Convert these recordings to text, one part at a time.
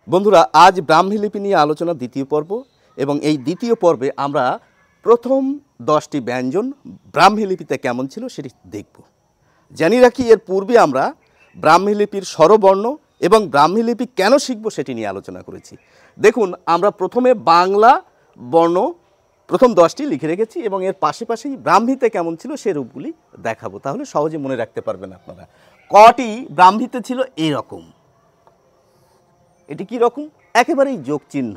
বন্ধুরা, আজ ব্রাহ্মী লিপি নিয়ে আলোচনা দ্বিতীয় পর্ব এবং এই দ্বিতীয় পর্বে আমরা প্রথম 10টি ব্যঞ্জন ব্রাহ্মী লিপিতে কেমন ছিল সেটি দেখব। জানি রাখি এর পূর্বে আমরা ব্রাহ্মী লিপির স্বরবর্ণ এবং ব্রাহ্মী লিপি কেন শিখব সেটি নিয়ে আলোচনা করেছি। দেখুন, আমরা প্রথমে বাংলা বর্ণ প্রথম 10টি লিখে রেখেছি এবং এর পাশাপাশি ব্রাহ্মীতে কেমন ছিল সে রূপগুলি দেখাবো, তাহলে সহজে মনে রাখতে পারবেন আপনারা। কটি ব্রাহ্মীতে ছিল এইরকম, এটি কি রকম? একেবারেই যোগ চিহ্ন,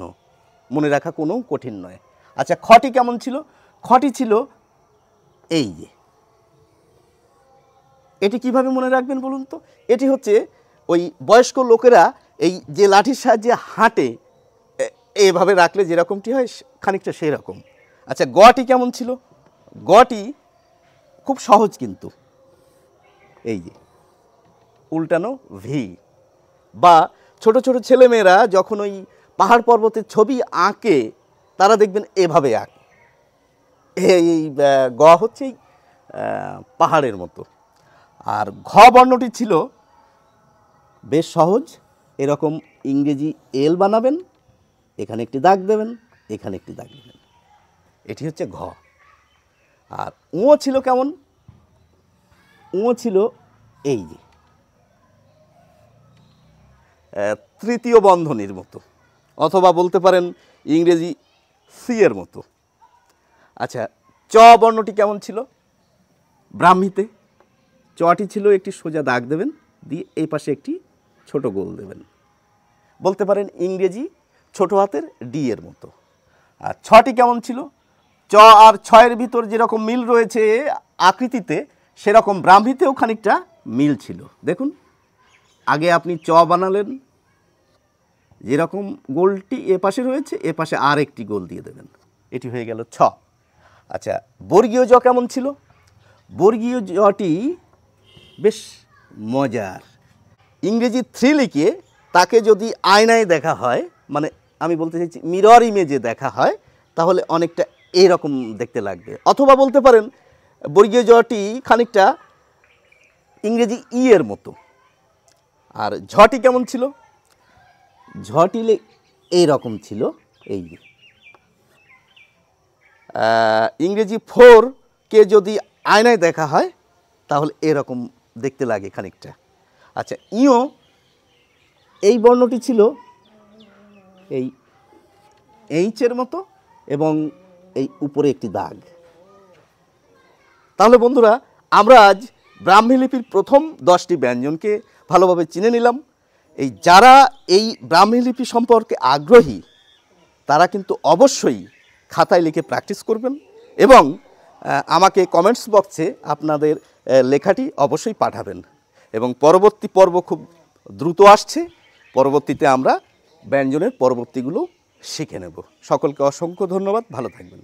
মনে রাখা কোনো কঠিন নয়। আচ্ছা, খটি কেমন ছিল? খটি ছিল এই যে, এটি কিভাবে মনে রাখবেন বলুন তো? এটি হচ্ছে ওই বয়স্ক লোকেরা এই যে লাঠির সাহায্যে হাঁটে, এভাবে রাখলে যেরকমটি হয় খানিকটা সেই রকম। আচ্ছা, গটি কেমন ছিল? গটি খুব সহজ, কিন্তু এই যে উল্টানো ভি, বা ছোট ছোট ছেলেমেয়েরা যখন ওই পাহাড় পর্বতের ছবি আঁকে তারা দেখবেন এভাবে আঁকে, এই গ হচ্ছে পাহাড়ের মতো। আর ঘ বর্ণটি ছিল বেশ সহজ, এরকম ইংরেজি এল বানাবেন, এখানে একটি দাগ দেবেন, এখানে একটি দাগ দেবেন, এটি হচ্ছে ঘ। আর ও ছিল কেমন? ও ছিল এই যে তৃতীয় বন্ধনীর মতো, অথবা বলতে পারেন ইংরেজি সি এর মতো। আচ্ছা, চ বর্ণটি কেমন ছিল ব্রাহ্মীতে? চটি ছিল একটি সোজা দাগ দেবেন, দিয়ে এই পাশে একটি ছোট গোল দেবেন, বলতে পারেন ইংরেজি ছোট হাতের ডি এর মতো। আর ছটি কেমন ছিল? চ আর ছয়ের ভিতর যেরকম মিল রয়েছে আকৃতিতে, সেরকম ব্রাহ্মীতেও খানিকটা মিল ছিল। দেখুন, আগে আপনি চ বানালেন, যেরকম গোলটি এ পাশে রয়েছে এ পাশে আর একটি গোল দিয়ে দেবেন, এটি হয়ে গেল ছ। আচ্ছা, বর্গীয় জ কেমন ছিল? বর্গীয় জটি বেশ মজার। ইংরেজি 3 লিখে তাকে যদি আয়নায় দেখা হয়, মানে আমি বলতে চাইছি মিরর ইমেজে দেখা হয়, তাহলে অনেকটা এইরকম দেখতে লাগবে। অথবা বলতে পারেন বর্গীয় জটি খানিকটা ইংরেজি ই এর মতো। আর ঝটি কেমন ছিল? ঝটি এইরকম ছিল, এই ইংরেজি 4 কে যদি আয়নায় দেখা হয় তাহলে এরকম দেখতে লাগে খানিকটা। আচ্ছা, ইও এই বর্ণটি ছিল এই এইচের মতো এবং এই উপরে একটি দাগ। তাহলে বন্ধুরা, আমরা আজ ব্রাহ্মী লিপির প্রথম 10টি ব্যঞ্জনকে ভালোভাবে চিনে নিলাম। এই যারা এই ব্রাহ্মী লিপি সম্পর্কে আগ্রহী তারা কিন্তু অবশ্যই খাতায় লিখে প্র্যাকটিস করবেন এবং আমাকে কমেন্টস বক্সে আপনাদের লেখাটি অবশ্যই পাঠাবেন। এবং পরবর্তী পর্ব খুব দ্রুত আসছে, পরবর্তীতে আমরা ব্যঞ্জনের পরবর্তীগুলো শিখে নেব। সকলকে অসংখ্য ধন্যবাদ, ভালো থাকবেন।